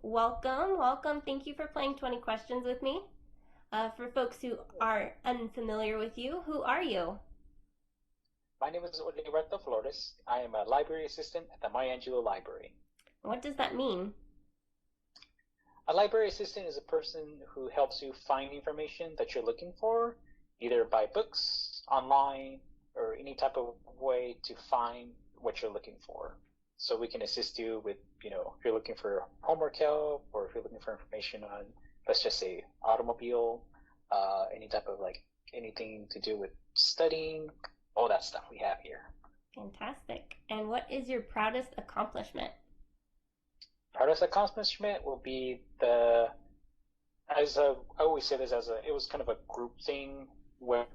Welcome. Thank you for playing 20 questions with me. For folks who are unfamiliar with you, who are you? My name is Oliverto Flores. I am a library assistant at the Angelou Library. What does that mean? A library assistant is a person who helps you find information that you're looking for, either by books, online, or any type of way to find what you're looking for. So we can assist you with, if you're looking for homework help or if you're looking for information on, let's just say, automobile, any type of anything to do with studying, all that stuff we have here. Fantastic. And what is your proudest accomplishment? Proudest accomplishment will be I always say this it was kind of a group thing where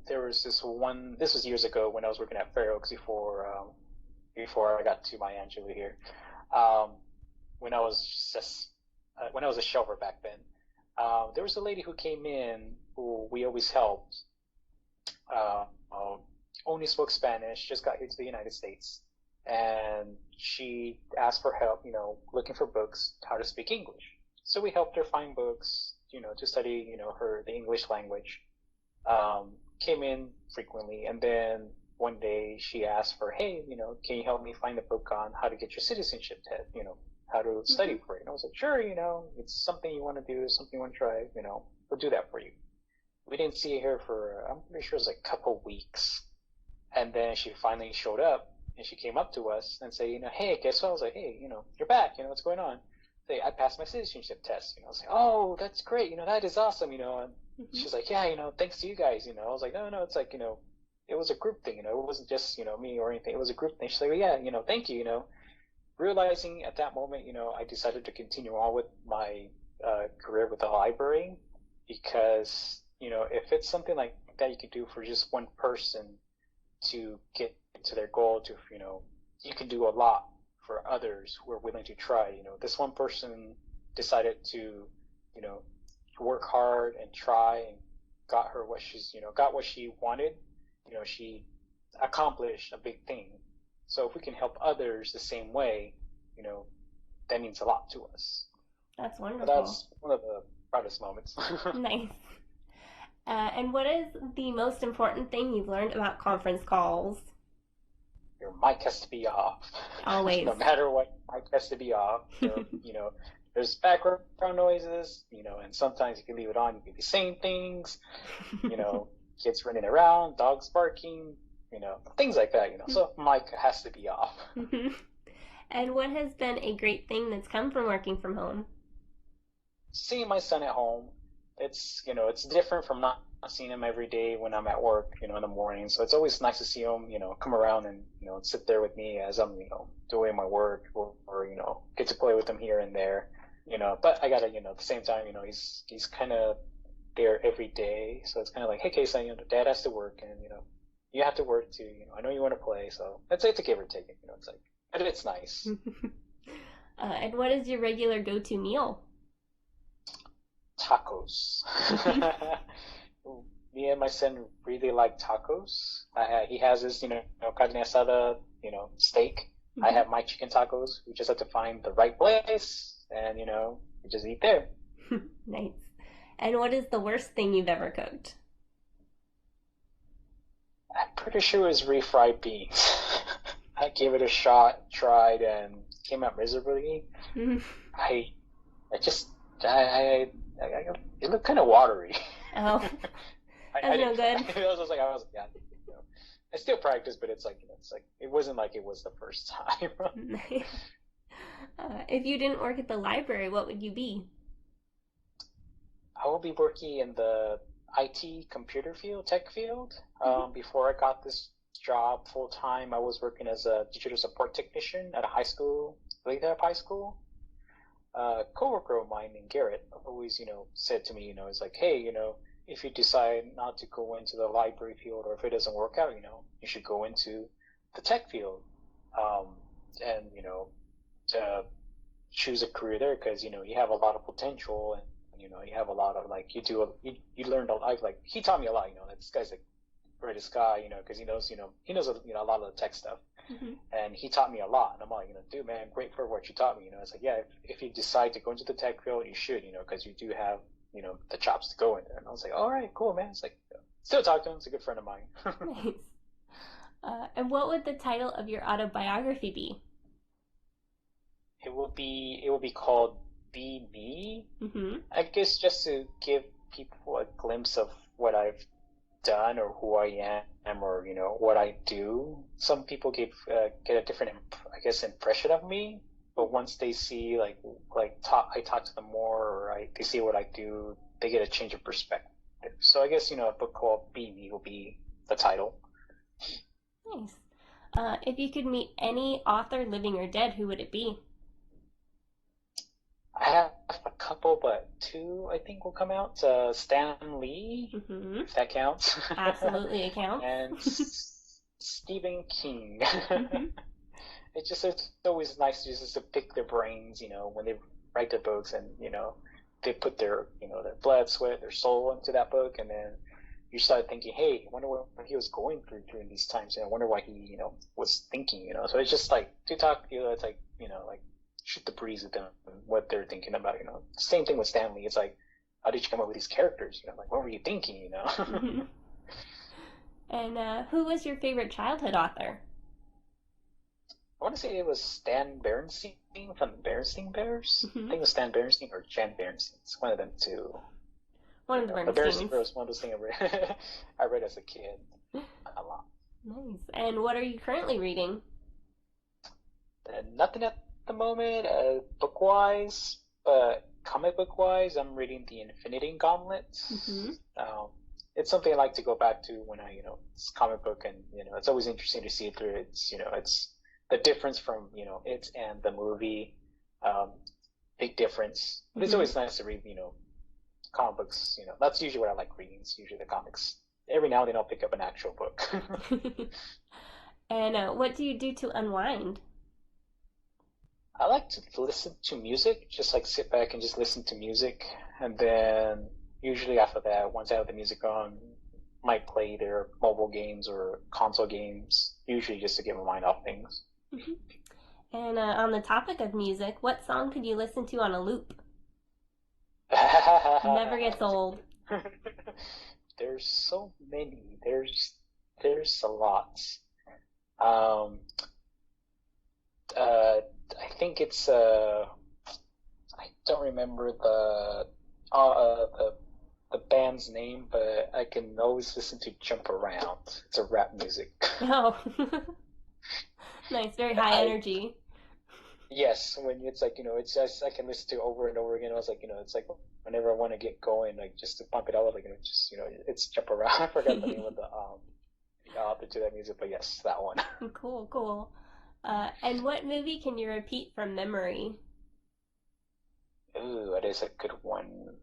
there was this was years ago when I was working at Fair Oaks before I got to my Angelou here. Um, when I was when I was a shelver back then, there was a lady who came in who we always helped. Uh, Only spoke Spanish, just got here to the United States, and she asked for help, looking for books, how to speak English. So we helped her find books, to study, the English language. Came in frequently, and then one day she asked for, hey, can you help me find a book on how to get your citizenship test, how to study for it? And I was like, sure, it's something you want to do, something you want to try, we'll do that for you. We didn't see her for, I'm pretty sure it was like a couple weeks. And then she finally showed up and she came up to us and said, hey, guess what? I was like, hey, you're back, what's going on? Say, I passed my citizenship test. I was like, oh, that's great, that is awesome, and she's like, yeah, thanks to you guys, I was like, no, it's like, it was a group thing, it wasn't just, me or anything, it was a group thing. She's like, well, yeah, thank you, realizing at that moment, I decided to continue on with my career with the library because, if it's something like that you could do for just one person to get to their goal, to you can do a lot for others who are willing to try. This one person decided to work hard and try and got what she wanted. She accomplished a big thing. So if we can help others the same way, that means a lot to us. That's But wonderful. that's one of the proudest moments. Nice. And what is the most important thing you've learned about conference calls? Your mic has to be off. Always. No matter what, mic has to be off. There's background noises, and sometimes you can leave it on, you can be saying things, you know, kids running around, dogs barking, things like that, So mic has to be off. And what has been a great thing that's come from working from home? Seeing my son at home, it's different from not seeing him every day when I'm at work, in the morning. So it's always nice to see him, come around and, sit there with me as I'm, doing my work or get to play with him here and there, but I gotta, at the same time, he's kind of there every day. So it's kind of like, hey, Kaysen, dad has to work and, you have to work too, I know you want to play. So it's a give or take it, it's like, but it's nice. And what is your regular go-to meal? Tacos. Me and my son really like tacos. He has his, carne asada, steak. I have my chicken tacos. We just have to find the right place, and we just eat there. Nice. And what is the worst thing you've ever cooked? I'm pretty sure it was refried beans. I gave it a shot, tried, and came out miserably. I, I just, it looked kind of watery. Oh, I that's no didn't. good. Yeah. I still practice, but it's like, it wasn't like it was the first time. If you didn't work at the library, what would you be? I will be working in the IT computer field, tech field. Hmm. Before I got this job full time, I was working as a digital support technician at a high school, Lathrop High School. A coworker of mine named Garrett always, said to me, it's like, hey, if you decide not to go into the library field or if it doesn't work out, you should go into the tech field, um, and, to choose a career there because, you have a lot of potential and, you have a lot of like, you learned a lot, like, he taught me a lot, that this guy's like, greatest guy, because he knows a lot of the tech stuff. Mm-hmm. And he taught me a lot. And I'm like, dude, man, great for what you taught me. It's like, yeah, if you decide to go into the tech field, you should, because you do have, the chops to go in there. And I was like, all right, cool, man. It's like, still talk to him. It's a good friend of mine. Nice. And what would the title of your autobiography be? It will be called Be Me. Mm-hmm. I guess just to give people a glimpse of what I've done or who I am or what I do. Some people get a different I guess impression of me, but once they see I talk to them more or they see what I do, they get a change of perspective. So I guess a book called Be Me will be the title. Nice. If you could meet any author, living or dead, who would it be? I have a couple, but two I think will come out. Stan Lee, Mm-hmm. if that counts. Absolutely, it counts. And Stephen King. Mm-hmm. It's always nice just to pick their brains, when they write their books and, they put their blood, sweat, their soul into that book. And then you start thinking, hey, I wonder what he was going through during these times. And I wonder why he, was thinking, So it's just like to talk, it's like, like shoot the breeze with them and what they're thinking about, Same thing with Stanley. It's like, how did you come up with these characters? Like, what were you thinking, Mm-hmm. And who was your favorite childhood author? I want to say it was Stan Berenstein from the Berenstein Bears. Mm-hmm. I think it was Stan Berenstein or Jan Berenstein. It's one of them two. One of the The Berenstein Bernsteins. Bears was one of those things I read as a kid a lot. Nice. And what are you currently reading? Nothing at the moment, book-wise, but comic book-wise, I'm reading The Infinity Gauntlet. Mm-hmm. It's something I like to go back to when it's comic book, and it's always interesting to see it through. It's the difference from it and the movie. Big difference. But it's Mm-hmm. always nice to read comic books. That's usually what I like reading. It's usually the comics. Every now and then I'll pick up an actual book. And what do you do to unwind? I like to listen to music, just like sit back and just listen to music, and then usually after that, once I have the music on, might play their mobile games or console games, usually just to get my mind off things. Mm-hmm. And on the topic of music, what song could you listen to on a loop? Never gets old. There's so many. There's a lot. Um, I think it's I don't remember the band's name, but I can always listen to Jump Around. It's a rap music. Oh, nice, very high I energy. Yes, when it's like it's just I can listen to it over and over again. I was like it's like whenever I want to get going, like just to pump it out, like just it's Jump Around. I forgot the name of the author to that music, but yes, that one. Cool, cool. And what movie can you repeat from memory? Ooh, that is a good one.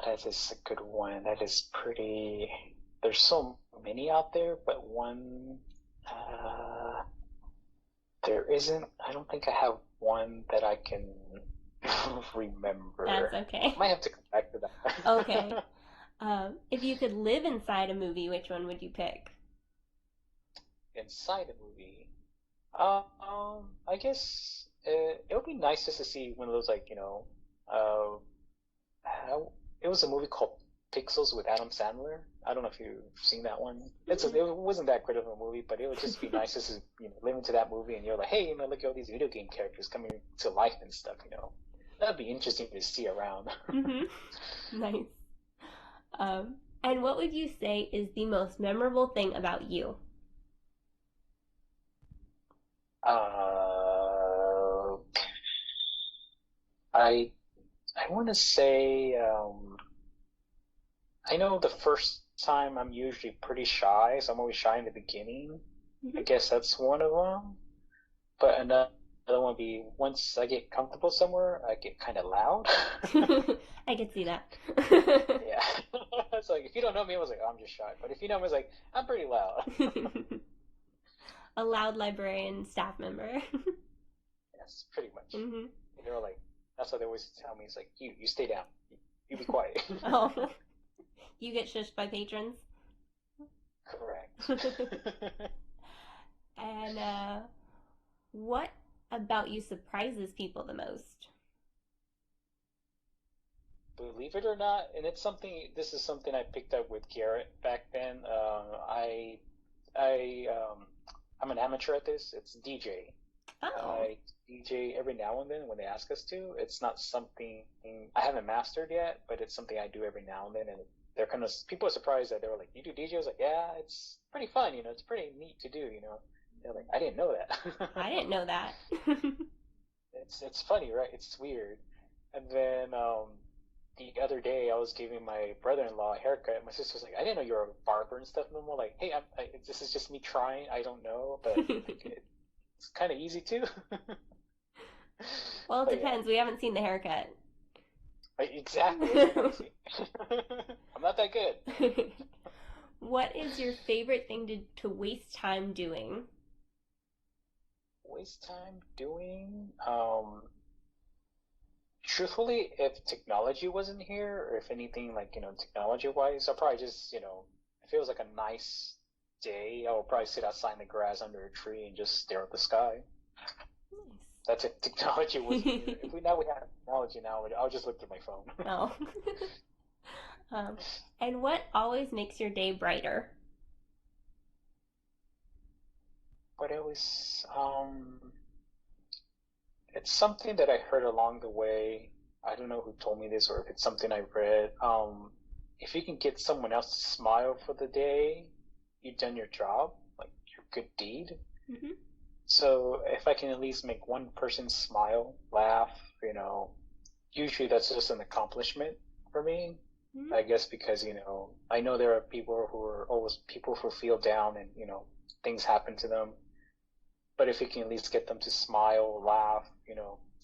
That is a good one. That is pretty. There's so many out there, but one. There isn't. I don't think I have one that I can remember. That's okay. I might have to come back to that. Okay. If you could live inside a movie, which one would you pick? Inside a movie. I guess it would be nice just to see one of those it was a movie called Pixels with Adam Sandler. I don't know if you've seen that one. It wasn't that great of a movie, but it would just be nice just to live into that movie and you're like, hey, look at all these video game characters coming to life and stuff. That'd be interesting to see around. Mm-hmm. Nice. And what would you say is the most memorable thing about you? I want to say I know the first time I'm usually pretty shy, so I'm always shy in the beginning. Mm-hmm. I guess that's one of them. But another one would be once I get comfortable somewhere, I get kind of loud. I can see that. Yeah. It's like, if you don't know me, I was like, oh, I'm just shy. But if you know me, it's like, I'm pretty loud. A loud librarian staff member. Yes, pretty much. Mm-hmm. And they're like, that's what they always tell me. It's like, you stay down. You be quiet. Oh, you get shushed by patrons? Correct. And what about you surprises people the most? Believe it or not, and this is something I picked up with Garrett back then. I, I'm an amateur at this. It's DJ. Oh. I DJ every now and then when they ask us to. It's not something I haven't mastered yet, but it's something I do every now and then. And they're kind of, people are surprised that they were like, "You do DJ?" I was like, "Yeah, it's pretty fun. It's pretty neat to do." They're like, "I didn't know I that." didn't know that. It's funny, right? It's weird. And then the other day, I was giving my brother-in-law a haircut. And my sister was like, "I didn't know you were a barber and stuff." And I'm like, "Hey, this is just me trying. I don't know, but like, it's kind of easy too." Well, it But yeah, depends. We haven't seen the haircut. exactly. That's what I'm saying. I'm not that good. What is your favorite thing to waste time doing? Waste time doing. Truthfully, if technology wasn't here, or if anything like, technology wise, I'll probably just, if it was like a nice day, I would probably sit outside in the grass under a tree and just stare at the sky. That's if technology wasn't here. Nice. We have technology now, I'll just look through my phone. Oh. um, and what always makes your day brighter? But it's something that I heard along the way. I don't know who told me this or if it's something I read. If you can get someone else to smile for the day, you've done your job, like your good deed. Hmm. So if I can at least make one person smile, laugh, usually that's just an accomplishment for me. Hmm. I guess because, I know there are people who feel down and, things happen to them. But if you can at least get them to smile, laugh,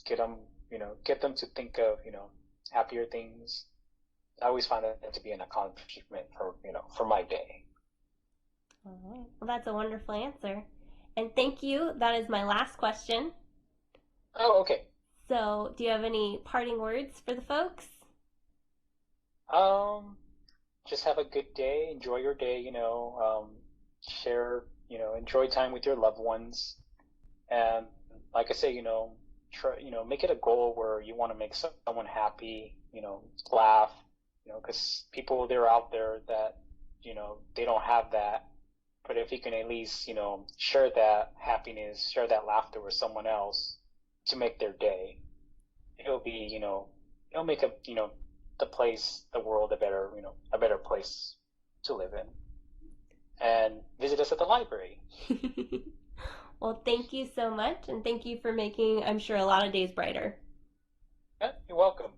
get them, get them to think of, happier things. I always find that to be an accomplishment for my day. All right. Well, that's a wonderful answer. And thank you. That is my last question. Oh, okay. So, do you have any parting words for the folks? Um, just have a good day. Enjoy your day. Share. Enjoy time with your loved ones. And like I say, try. Make it a goal where you want to make someone happy. Laugh. Because people they're out there that they don't have that. But if you can at least share that happiness, share that laughter with someone else to make their day, it'll be it'll make the world a better place to live in. And visit us at the library. Well, thank you so much, and thank you for making, I'm sure, a lot of days brighter. Yeah, you're welcome.